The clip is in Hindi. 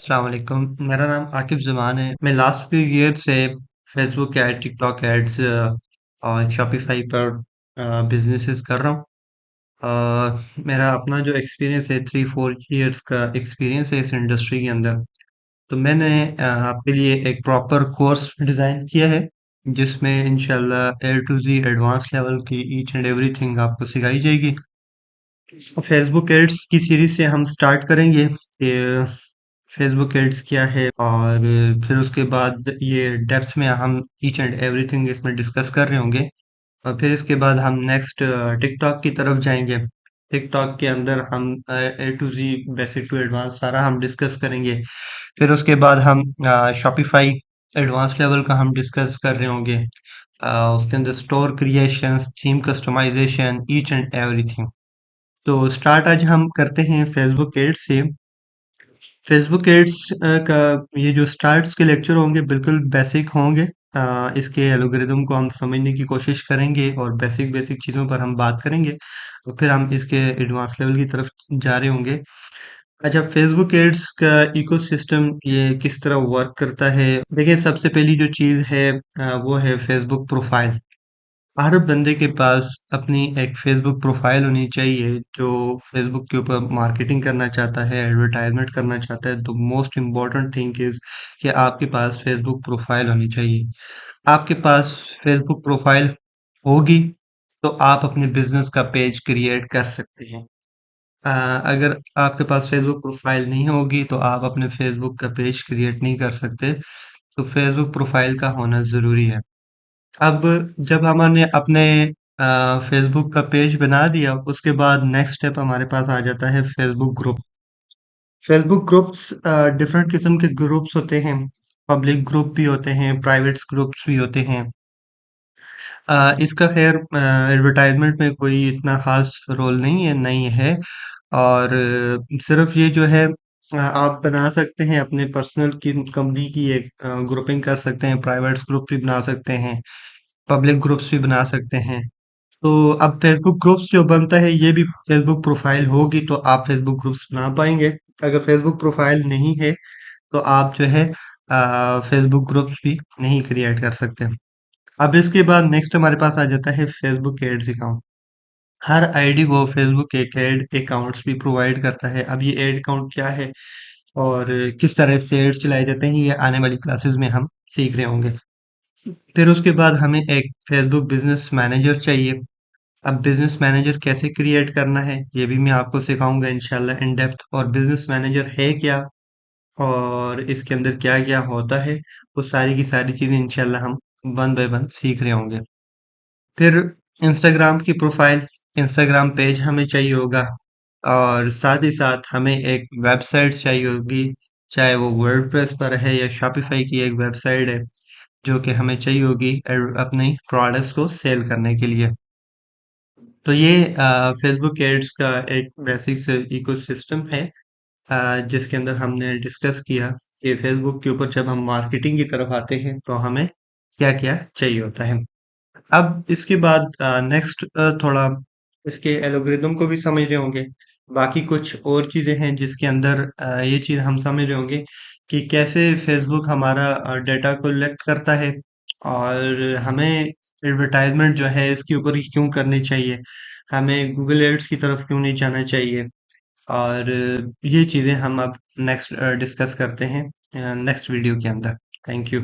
अस्सलाम वालेकुम। मेरा नाम आकिब ज़मान है। मैं लास्ट फ्यू ईयर से फेसबुक ऐड, टिकटॉक एड्स और शॉपिफाई पर बिजनेसेस कर रहा हूँ। मेरा अपना जो एक्सपीरियंस है 3-4 ईयर्स का एक्सपीरियंस है इस इंडस्ट्री के अंदर। तो मैंने आपके लिए एक प्रॉपर कोर्स डिज़ाइन किया है जिसमें इंशाल्लाह ए टू ज़ी एडवांस लेवल की ईच एंड एवरीथिंग आपको सिखाई जाएगी। फेसबुक एड्स की सीरीज से हम स्टार्ट करेंगे कि फेसबुक एड्स क्या है, और फिर उसके बाद ये डेप्थ में हम ईच एंड एवरीथिंग इसमें डिस्कस कर रहे होंगे। और फिर इसके बाद हम नेक्स्ट टिकटॉक की तरफ जाएंगे। टिकटॉक के अंदर हम A to Z basic to advance सारा हम डिस्कस करेंगे। फिर उसके बाद हम शॉपिफाई एडवांस लेवल का हम डिस्कस कर रहे होंगे। उसके अंदर store creation, theme customisation, each and everything. तो स्टार्ट आज हम करते हैं फेसबुक एड्स से। फेसबुक एड्स का ये जो स्टार्ट्स के लेक्चर होंगे बिल्कुल बेसिक होंगे। इसके एल्गोरिदम को हम समझने की कोशिश करेंगे और बेसिक बेसिक चीज़ों पर हम बात करेंगे, और फिर हम इसके एडवांस लेवल की तरफ जा रहे होंगे। अच्छा, फेसबुक एड्स का इकोसिस्टम ये किस तरह वर्क करता है? देखिए, सबसे पहली जो चीज़ है वो है फेसबुक प्रोफाइल। हर बंदे के पास अपनी एक फेसबुक प्रोफाइल होनी चाहिए। जो फेसबुक के ऊपर मार्केटिंग करना चाहता है, एडवर्टाइजमेंट करना चाहता है, तो मोस्ट इम्पॉर्टेंट थिंग इज कि आपके पास फेसबुक प्रोफाइल होनी चाहिए। आपके पास फेसबुक प्रोफाइल होगी तो आप अपने बिजनेस का पेज क्रिएट कर सकते हैं। अगर आपके पास फेसबुक प्रोफाइल नहीं होगी तो आप अपने फेसबुक का पेज क्रिएट नहीं कर सकते। तो फेसबुक प्रोफाइल का होना ज़रूरी है। अब जब हमने अपने फेसबुक का पेज बना दिया, उसके बाद नेक्स्ट स्टेप हमारे पास आ जाता है Facebook group. Facebook groups different किस्म के ग्रुप्स होते हैं। पब्लिक ग्रुप भी होते हैं, प्राइवेट्स ग्रुप्स भी होते हैं। इसका खैर एडवर्टाइजमेंट में कोई इतना खास रोल नहीं है। और सिर्फ ये जो है आप बना सकते हैं अपने पर्सनल की कंपनी की एक ग्रुपिंग कर सकते हैं, प्राइवेट्स ग्रुप भी बना सकते हैं, पब्लिक ग्रुप्स भी बना सकते हैं। तो अब फेसबुक ग्रुप्स जो बनता है ये भी फेसबुक प्रोफाइल होगी तो आप फेसबुक ग्रुप्स बना पाएंगे। अगर फेसबुक प्रोफाइल नहीं है तो आप जो है फेसबुक ग्रुप्स भी नहीं क्रिएट कर सकते। अब इसके बाद नेक्स्ट हमारे पास आ जाता है फेसबुक एड्स अकाउंट। हर आईडी को फेसबुक एक एड अकाउंट्स भी प्रोवाइड करता है। अब ये एड अकाउंट क्या है और किस तरह से एड्स चलाए जाते हैं, ये आने वाली क्लासेस में हम सीख रहे होंगे। फिर उसके बाद हमें एक फेसबुक बिजनेस मैनेजर चाहिए। अब बिजनेस मैनेजर कैसे क्रिएट करना है ये भी मैं आपको सिखाऊंगा इंशाल्लाह इन डेप्थ। और बिजनेस मैनेजर है क्या और इसके अंदर क्या क्या होता है, वो सारी की सारी चीजें इंशाल्लाह हम वन बाय वन सीख रहे होंगे। फिर इंस्टाग्राम की प्रोफाइल, इंस्टाग्राम पेज हमें चाहिए होगा, और साथ ही साथ हमें एक वेबसाइट चाहिए होगी। चाहे वो वर्डप्रेस पर है या शॉपिफाई की एक वेबसाइट है जो कि हमें चाहिए होगी अपने प्रोडक्ट्स को सेल करने के लिए। तो ये फेसबुक एड्स का एक बेसिक से इकोसिस्टम है जिसके अंदर हमने डिस्कस किया कि फेसबुक के ऊपर जब हम मार्केटिंग की तरफ आते हैं तो हमें क्या क्या चाहिए होता है। अब इसके बाद नेक्स्ट थोड़ा इसके एल्गोरिदम को भी समझ रहे होंगे। बाकी कुछ और चीज़ें हैं जिसके अंदर ये चीज़ हम समझ रहे होंगे कि कैसे फेसबुक हमारा डेटा कलेक्ट करता है, और हमें एडवर्टाइजमेंट जो है इसके ऊपर ही क्यों करनी चाहिए, हमें गूगल एड्स की तरफ क्यों नहीं जाना चाहिए। और ये चीज़ें हम अब नेक्स्ट डिस्कस करते हैं नेक्स्ट वीडियो के अंदर। Thank you.